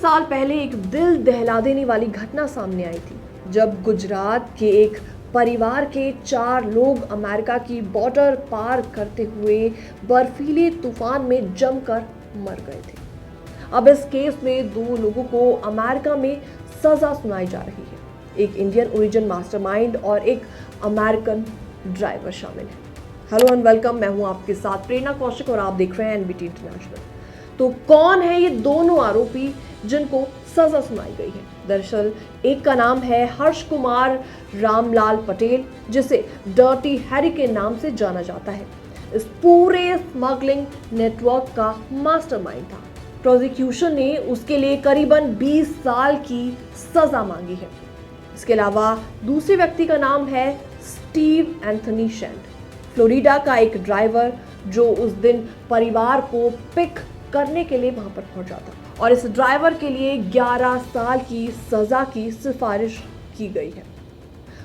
साल पहले एक दिल दहला देने वाली घटना सामने आई थी, जब गुजरात के एक परिवार के 4 लोग अमेरिका की बॉर्डर पार करते हुए बर्फीले तूफान में जमकर मर गए थे। अब इस केस में 2 लोगों को अमेरिका में सजा सुनाई जा रही है। एक इंडियन ओरिजिन मास्टरमाइंड और एक अमेरिकन ड्राइवर शामिल है। हेलो एंड वेलकम, मैं हूं आपके साथ प्रेरणा कौशिक और आप देख रहे हैं एनबीटी इंटरनेशनल। तो कौन है ये दोनों आरोपी जिनको सजा सुनाई गई है? दरअसल एक का नाम है हर्ष कुमार रामलाल पटेल, जिसे डर्टी हैरी के नाम से जाना जाता है। इस पूरे स्मगलिंग नेटवर्क का मास्टरमाइंड था। प्रोसिक्यूशन ने उसके लिए करीबन 20 साल की सजा मांगी है। इसके अलावा दूसरे व्यक्ति का नाम है स्टीव एंथनी शेंट, फ्लोरिडा का एक ड्राइवर जो उस दिन परिवार को पिक करने के लिए वहां पर पहुंचा था, और इस ड्राइवर के लिए 11 साल की सजा की सिफारिश की गई है।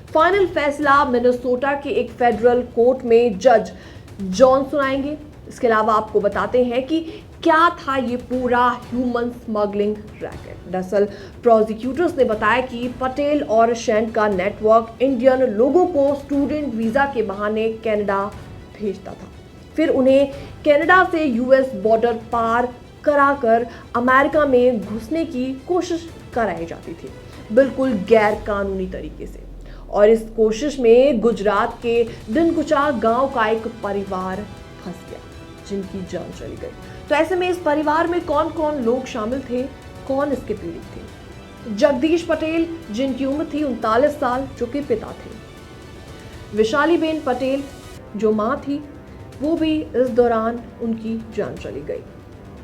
फाइनल फैसला मिनेसोटा के एक फेडरल कोर्ट में जज जॉन सुनाएंगे। इसके अलावा आपको बताते हैं कि क्या था ये पूरा ह्यूमन स्मगलिंग रैकेट। दरअसल प्रोसिक्यूटर्स ने बताया कि पटेल और शेंट का नेटवर्क इंडियन लोगों को स्टूडेंट वीजा के बहाने कनाडा भेजता था, फिर उन्हें कनाडा से यूएस बॉर्डर पार कराकर अमेरिका में घुसने की कोशिश कराई जाती थी, बिल्कुल गैर कानूनी तरीके से। और इस कोशिश में गुजरात के दिनकुचा गांव का एक परिवार फंस गया, जिनकी जान चली गई। तो ऐसे में इस परिवार में कौन कौन लोग शामिल थे, कौन इसके पीड़ित थे? जगदीश पटेल, जिनकी उम्र थी 39 साल, जो कि पिता थे। विशालीबेन पटेल, जो मां थी, वो भी इस दौरान उनकी जान चली गई।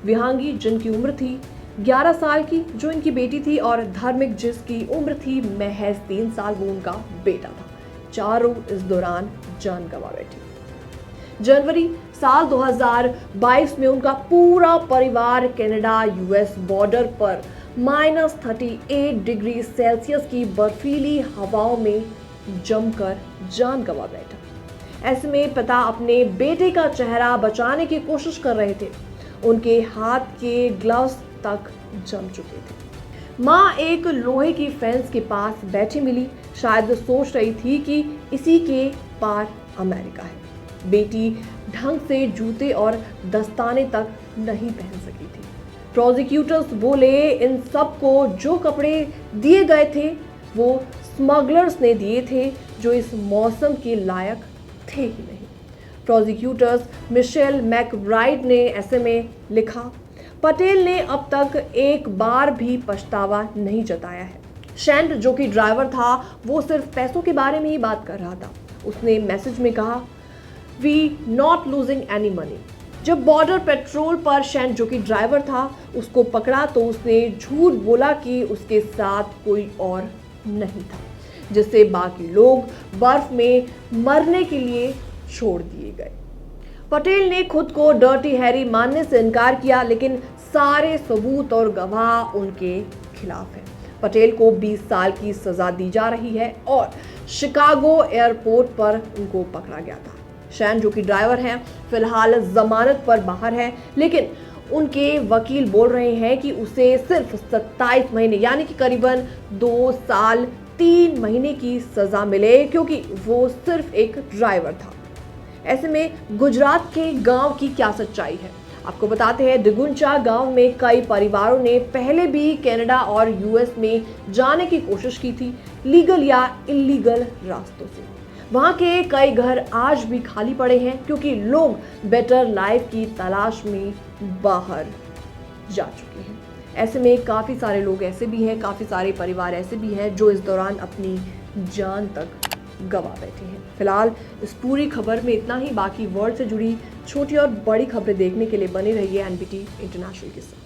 विहांगी, जिनकी उम्र थी 11 साल की, जो इनकी बेटी थी, और धार्मिक, जिसकी उम्र थी महज 3 साल, वो उनका बेटा था। चारों इस दौरान जान गंवा बैठी। जनवरी साल 2022 में उनका पूरा परिवार कनाडा यूएस बॉर्डर पर -38 डिग्री सेल्सियस की बर्फीली हवाओं में जमकर जान गंवा बैठा। ऐसे में पिता अपने बेटे का चेहरा बचाने की कोशिश कर रहे थे। उनके हाथ के ग्लव्स तक जम चुके थे। माँ एक लोहे की फेंस के पास बैठी मिली, शायद सोच रही थी कि इसी के पार अमेरिका है। बेटी ढंग से जूते और दस्ताने तक नहीं पहन सकी थी। प्रोसिक्यूटर्स बोले, इन सबको जो कपड़े दिए गए थे वो स्मगलर्स ने दिए थे, जो इस मौसम के लायक थे ही नहीं। प्रोसिक्यूटर्स मिशेल मैकब्राइड ने ऐसे में लिखा, पटेल ने अब तक एक बार भी पछतावा नहीं जताया है। शेंट, जो कि ड्राइवर था, वो सिर्फ पैसों के बारे में ही बात कर रहा था। उसने मैसेज में कहा, we not losing any money. जब बॉर्डर पेट्रोल पर शेंट, जो कि ड्राइवर था, उसको पकड़ा तो उसने झूठ बोला कि उसके साथ कोई और नहीं था, जिससे बाकी लोग बर्फ में मरने के लिए छोड़ दिए गए। पटेल ने खुद को डर्टी हैरी मानने से इनकार किया, लेकिन सारे सबूत और गवाह उनके खिलाफ हैं। पटेल को 20 साल की सजा दी जा रही है और शिकागो एयरपोर्ट पर उनको पकड़ा गया था। शेंट, जो कि ड्राइवर हैं, फिलहाल जमानत पर बाहर है, लेकिन उनके वकील बोल रहे हैं कि उसे सिर्फ 27 महीने यानी कि करीबन 2 साल 3 महीने की सजा मिले, क्योंकि वो सिर्फ एक ड्राइवर था। ऐसे में गुजरात के गांव की क्या सच्चाई है, आपको बताते हैं। दिगुंचा गांव में कई परिवारों ने पहले भी कनाडा और यूएस में जाने की कोशिश की थी, लीगल या इलीगल रास्तों से। वहां के कई घर आज भी खाली पड़े हैं, क्योंकि लोग बेटर लाइफ की तलाश में बाहर जा चुके हैं। ऐसे में काफ़ी सारे लोग ऐसे भी हैं, काफ़ी सारे परिवार ऐसे भी हैं जो इस दौरान अपनी जान तक गंवा बैठे हैं। फिलहाल इस पूरी खबर में इतना ही। बाकी वर्ल्ड से जुड़ी छोटी और बड़ी खबरें देखने के लिए बने रहिए एनबीटी इंटरनेशनल के साथ।